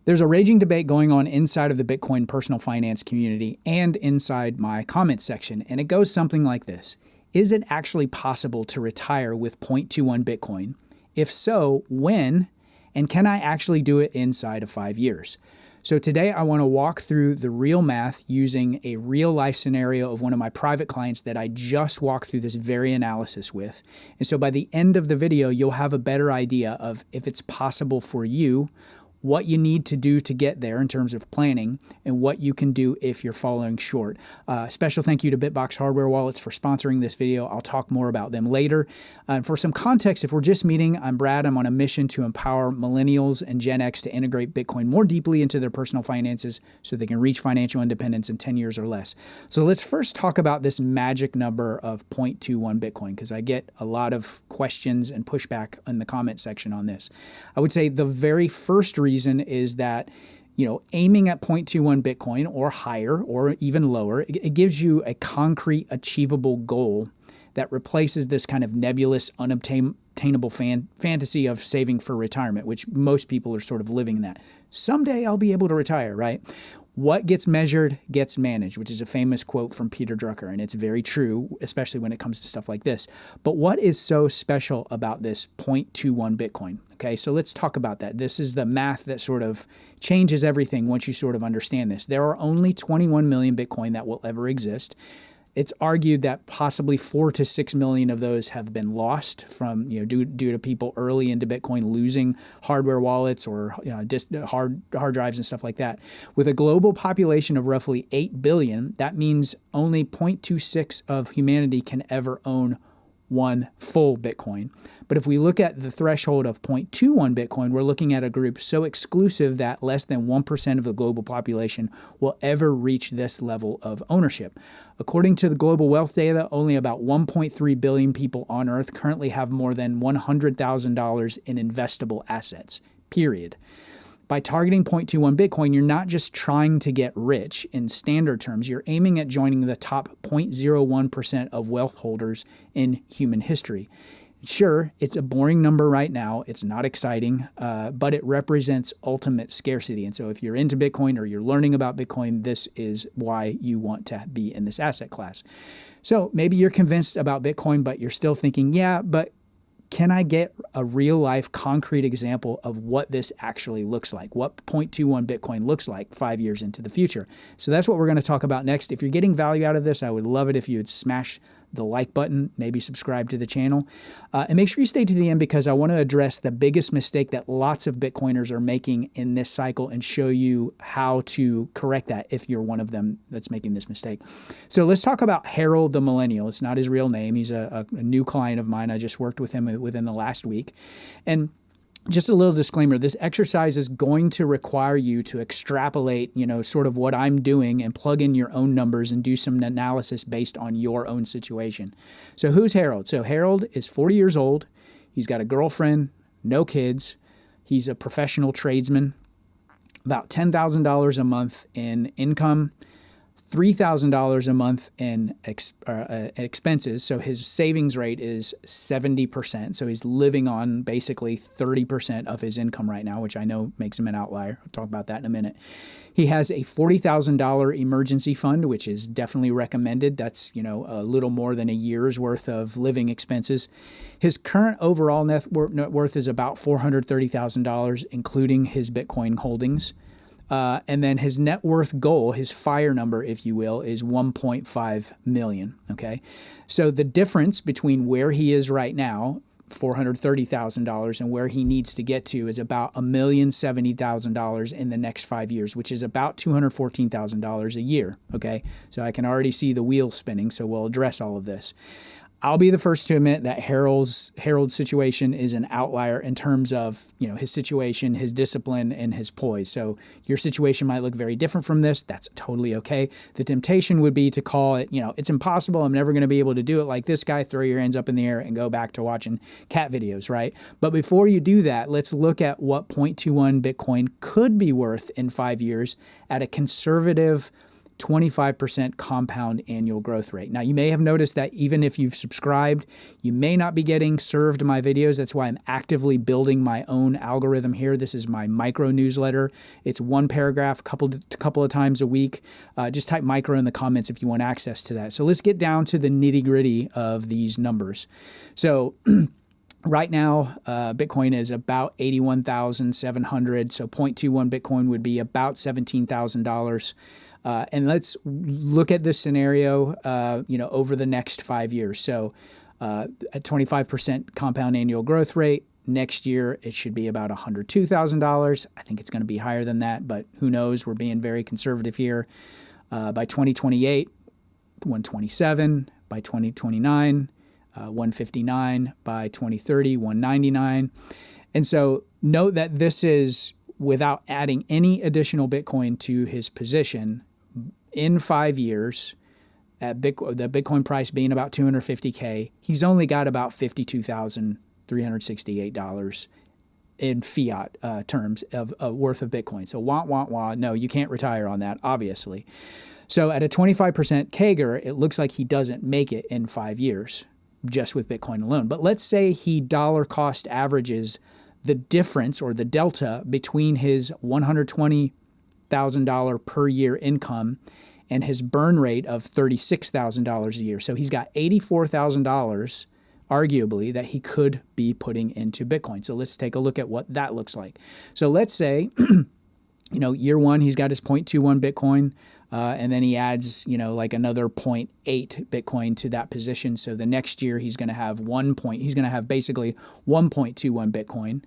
There's a raging debate going on inside of the Bitcoin personal finance community and inside my comments section, and it goes something like this. Is it actually possible to retire with 0.21 Bitcoin? If so, when? And can I actually do it inside of 5 years? So today I want to walk through the real math using a real life scenario of one of my private clients that I just walked through this very analysis with. And so by the end of the video, you'll have a better idea of if it's possible for you, what you need to do to get there in terms of planning, and what you can do if you're falling short. Special thank you to Bitbox Hardware Wallets for sponsoring this video. I'll talk more about them later. For some context, if we're just meeting, I'm Brad. I'm on a mission to empower millennials and Gen X to integrate Bitcoin more deeply into their personal finances so they can reach financial independence in 10 years or less. So let's first talk about this magic number of 0.21 Bitcoin, because I get a lot of questions and pushback in the comment section on this. I would say the very first reason is that, aiming at 0.21 Bitcoin or higher or even lower, it gives you a concrete, achievable goal that replaces this kind of nebulous, unobtainable fantasy of saving for retirement, which most people are sort of living that. Someday I'll be able to retire, right? What gets measured gets managed, which is a famous quote from Peter Drucker, and it's very true, especially when it comes to stuff like this. But what is so special about this 0.21 Bitcoin? Okay, so let's talk about that. This is the math that sort of changes everything once you sort of understand this. There are only 21 million Bitcoin that will ever exist. It's argued that possibly 4 to 6 million of those have been lost from, due to people early into Bitcoin losing hardware wallets or hard drives and stuff like that. With a global population of roughly 8 billion, that means only 0.26 of humanity can ever own one full Bitcoin. But if we look at the threshold of 0.21 Bitcoin, we're looking at a group so exclusive that less than 1% of the global population will ever reach this level of ownership. According to the global wealth data, only about 1.3 billion people on Earth currently have more than $100,000 in investable assets, period. By targeting 0.21 Bitcoin, you're not just trying to get rich in standard terms, you're aiming at joining the top 0.01% of wealth holders in human history. Sure, it's a boring number right now. It's not exciting, but it represents ultimate scarcity. And so if you're into Bitcoin or you're learning about Bitcoin, this is why you want to be in this asset class. So maybe you're convinced about Bitcoin, but you're still thinking, yeah, but can I get a real life concrete example of what this actually looks like, what 0.21 Bitcoin looks like 5 years into the future? So that's what we're going to talk about next. If you're getting value out of this, I would love it if you would smash the like button, maybe subscribe to the channel, and make sure you stay to the end, because I want to address the biggest mistake that lots of Bitcoiners are making in this cycle and show you how to correct that if you're one of them that's making this mistake. So let's talk about Harold the Millennial. It's not his real name. He's a new client of mine. I just worked with him within the last week. And just a little disclaimer, this exercise is going to require you to extrapolate, sort of what I'm doing and plug in your own numbers and do some analysis based on your own situation. So who's Harold? So Harold is 40 years old. He's got a girlfriend, no kids. He's a professional tradesman, about $10,000 a month in income, $3,000 a month in expenses. So his savings rate is 70%. So he's living on basically 30% of his income right now, which I know makes him an outlier. I'll talk about that in a minute. He has a $40,000 emergency fund, which is definitely recommended. That's, a little more than a year's worth of living expenses. His current overall net worth is about $430,000, including his Bitcoin holdings. And then his net worth goal, his FIRE number, if you will, is 1.5 million. Okay. So the difference between where he is right now, $430,000, and where he needs to get to is about $1,070,000 in the next 5 years, which is about $214,000 a year. Okay. So I can already see the wheel spinning. So we'll address all of this. I'll be the first to admit that Harold's situation is an outlier in terms of, his situation, his discipline, and his poise. So your situation might look very different from this. That's totally okay. The temptation would be to call it, it's impossible. I'm never going to be able to do it like this guy. Throw your hands up in the air and go back to watching cat videos, right? But before you do that, let's look at what 0.21 Bitcoin could be worth in 5 years at a conservative 25% compound annual growth rate. Now, you may have noticed that even if you've subscribed, you may not be getting served my videos. That's why I'm actively building my own algorithm here. This is my micro newsletter. It's one paragraph, couple of times a week. Just type micro in the comments if you want access to that. So let's get down to the nitty-gritty of these numbers. So right now, Bitcoin is about 81,700. So 0.21 Bitcoin would be about $17,000. And let's look at this scenario, over the next 5 years. So at 25% compound annual growth rate, next year it should be about $102,000. I think it's going to be higher than that, but who knows? We're being very conservative here. By 2028, 127. By 2029, 159. By 2030, 199. And so note that this is without adding any additional Bitcoin to his position. In 5 years, at the Bitcoin price being about $250K, he's only got about $52,368 in fiat terms of worth of Bitcoin. So no, you can't retire on that, obviously. So at a 25% CAGR, it looks like he doesn't make it in 5 years just with Bitcoin alone. But let's say he dollar cost averages the difference or the delta between his $120,000 per year income and his burn rate of $36,000 a year. So he's got $84,000 arguably that he could be putting into Bitcoin. So let's take a look at what that looks like. So let's say, year one, he's got his 0.21 Bitcoin, and then he adds, like another 0.8 Bitcoin to that position. So the next year he's going to have basically 1.21 Bitcoin.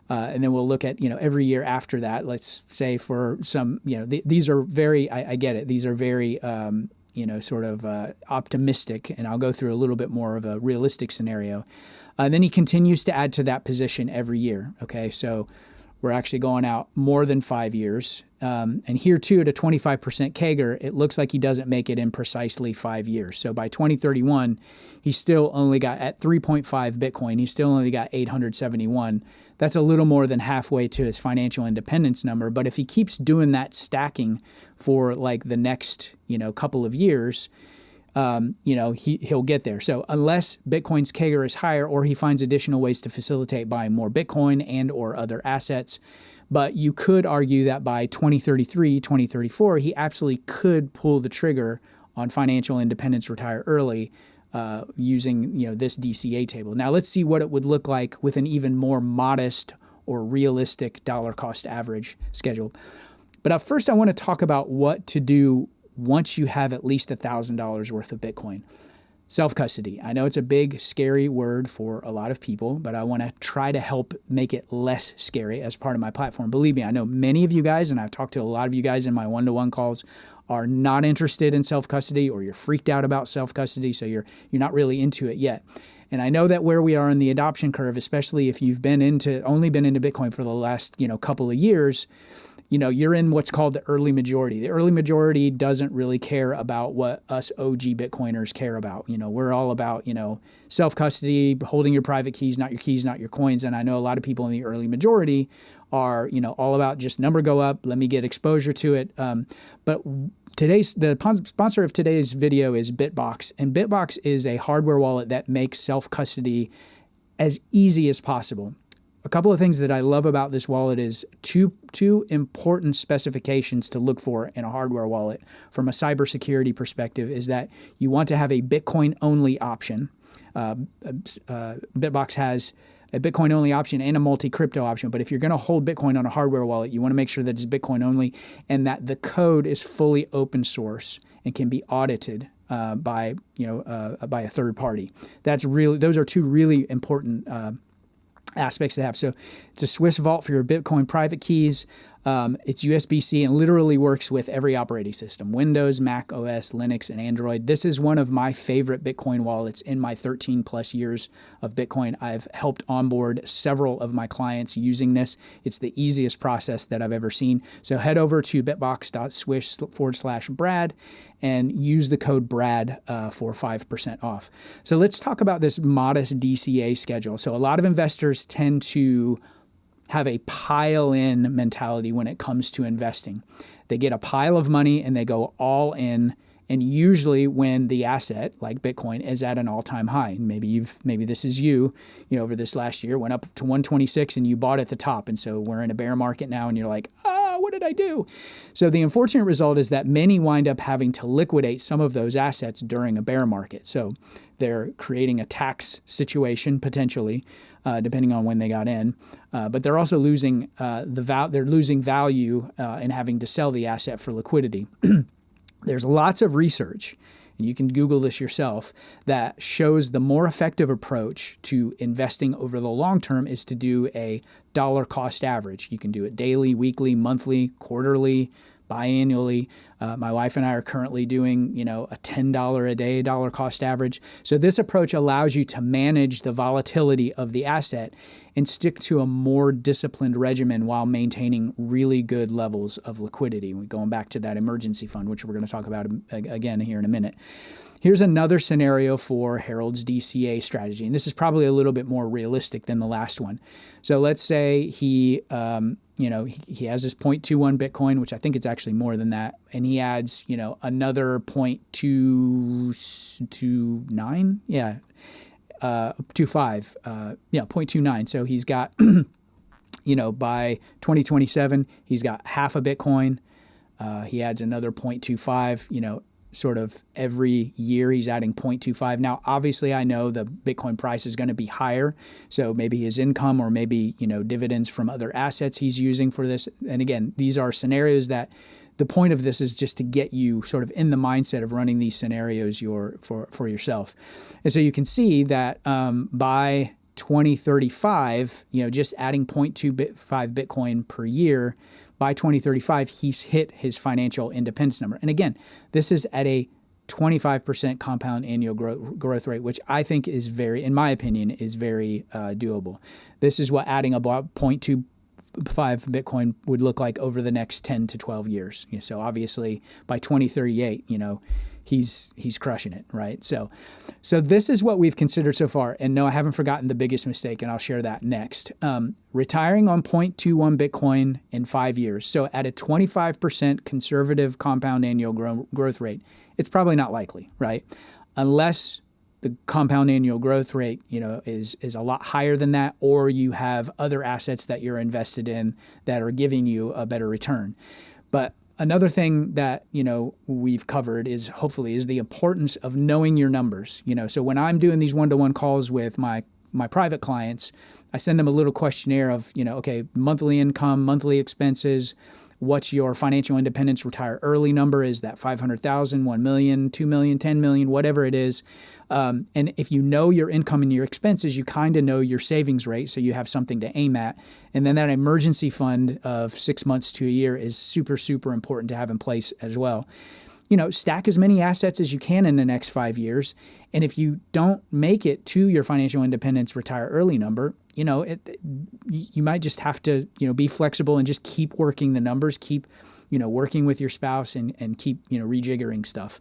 And then we'll look at, every year after that, let's say for some, these are very, I get it. These are very, optimistic. And I'll go through a little bit more of a realistic scenario. Then he continues to add to that position every year. Okay. So we're actually going out more than 5 years. And here too, at a 25% CAGR, it looks like he doesn't make it in precisely 5 years. So by 2031, he's still only got, at 3.5 Bitcoin, he's still only got 871. That's a little more than halfway to his financial independence number. But if he keeps doing that stacking for like the next, couple of years, he'll get there. So unless Bitcoin's CAGR is higher or he finds additional ways to facilitate buying more Bitcoin and or other assets, but you could argue that by 2033, 2034, he absolutely could pull the trigger on financial independence, retire early, using this DCA table. Now let's see what it would look like with an even more modest or realistic dollar cost average schedule. But first I want to talk about what to do once you have at least $1,000 worth of Bitcoin. Self-custody. I know it's a big, scary word for a lot of people, but I want to try to help make it less scary as part of my platform. Believe me, I know many of you guys, and I've talked to a lot of you guys in my one-to-one calls, are not interested in self-custody, or you're freaked out about self-custody, so you're not really into it yet. And I know that where we are in the adoption curve, especially if you've only been into Bitcoin for the last couple of years, you're in what's called the early majority. The early majority doesn't really care about what us OG Bitcoiners care about. We're all about, self-custody, holding your private keys, not your coins. And I know a lot of people in the early majority are, all about just number go up, let me get exposure to it. But the sponsor of today's video is Bitbox. And Bitbox is a hardware wallet that makes self-custody as easy as possible. A couple of things that I love about this wallet is two important specifications to look for in a hardware wallet from a cybersecurity perspective is that you want to have a Bitcoin-only option. Bitbox has a Bitcoin-only option and a multi-crypto option, but if you're going to hold Bitcoin on a hardware wallet, you want to make sure that it's Bitcoin-only and that the code is fully open source and can be audited by a third party. Those are two really important aspects to have. So it's a Swiss vault for your Bitcoin private keys. It's USB-C and literally works with every operating system, Windows, Mac OS, Linux, and Android. This is one of my favorite Bitcoin wallets in my 13 plus years of Bitcoin. I've helped onboard several of my clients using this. It's the easiest process that I've ever seen. So head over to bitbox.swish/Brad and use the code BRAD for 5% off. So let's talk about this modest DCA schedule. So a lot of investors tend to have a pile-in mentality when it comes to investing. They get a pile of money and they go all in. And usually when the asset, like Bitcoin, is at an all-time high, maybe this is you over this last year, went up to 126 and you bought at the top. And so we're in a bear market now and you're like, what did I do? So the unfortunate result is that many wind up having to liquidate some of those assets during a bear market. So they're creating a tax situation potentially, depending on when they got in. But they're also losing they're losing value in having to sell the asset for liquidity. There's lots of research, and you can Google this yourself, that shows the more effective approach to investing over the long term is to do a dollar cost average. You can do it daily, weekly, monthly, quarterly, biannually. My wife and I are currently doing, a $10 a day dollar cost average. So this approach allows you to manage the volatility of the asset and stick to a more disciplined regimen while maintaining really good levels of liquidity. We're going back to that emergency fund, which we're going to talk about again here in a minute. Here's another scenario for Harold's DCA strategy, and this is probably a little bit more realistic than the last one. So let's say he has this 0.21 Bitcoin, which I think it's actually more than that, and he adds, another 0.229, 0.29. So he's got, by 2027, he's got half a Bitcoin. He adds another 0.25, sort of every year he's adding 0.25. Now, obviously, I know the Bitcoin price is going to be higher, so maybe his income or maybe, dividends from other assets he's using for this. And again, these are scenarios that the point of this is just to get you sort of in the mindset of running these scenarios for yourself. And so you can see that by 2035, just adding 0.25 Bitcoin per year, by 2035, he's hit his financial independence number. And again, this is at a 25% compound annual growth rate, which I think is in my opinion, is very doable. This is what adding about 0.25 Bitcoin would look like over the next 10 to 12 years. So obviously by 2038, he's crushing it, right? So this is what we've considered so far. And no, I haven't forgotten the biggest mistake, and I'll share that next. Retiring on 0.21 Bitcoin in 5 years. So at a 25% conservative compound annual growth rate, it's probably not likely, right? Unless the compound annual growth rate, is a lot higher than that, or you have other assets that you're invested in that are giving you a better return. But another thing that, we've covered is the importance of knowing your numbers. So when I'm doing these one-to-one calls with my private clients, I send them a little questionnaire of, okay, monthly income, monthly expenses, what's your financial independence retire early number? Is that 500,000, 1 million, 2 million, 10 million, whatever it is. And if you know your income and your expenses, you kind of know your savings rate, so you have something to aim at. And then that emergency fund of 6 months to a year is super, super important to have in place as well. Stack as many assets as you can in the next 5 years. And if you don't make it to your financial independence retire early number, you might just have to, be flexible and just keep working the numbers, keep, working with your spouse and keep, rejiggering stuff.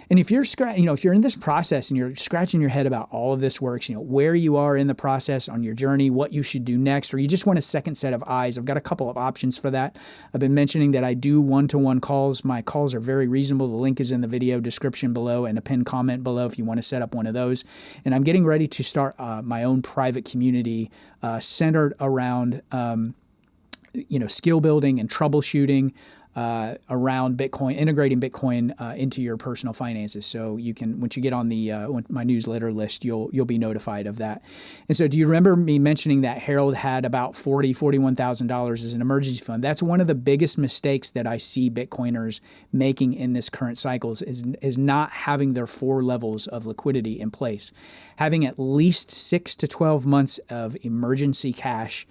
And if you're if you're in this process and you're scratching your head about all of this works, where you are in the process on your journey, what you should do next, or you just want a second set of eyes, I've got a couple of options for that. I've been mentioning that I do one-to-one calls. My calls are very reasonable. The link is in the video description below and a pinned comment below if you want to set up one of those. And I'm getting ready to start my own private community centered around skill building and troubleshooting around Bitcoin, integrating Bitcoin into your personal finances. So you can, once you get on my newsletter list, you'll be notified of that. And so, do you remember me mentioning that Harold had about $41,000 as an emergency fund? That's one of the biggest mistakes that I see Bitcoiners making in this current cycles is not having their 4 levels of liquidity in place, having at least 6 to 12 months of emergency cash.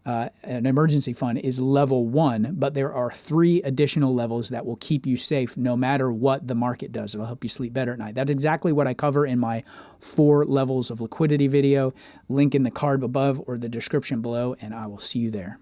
An emergency fund is level 1, but there are 3 additional levels that will keep you safe no matter what the market does. It'll help you sleep better at night. That's exactly what I cover in my 4 levels of liquidity video. Link in the card above or the description below, and I will see you there.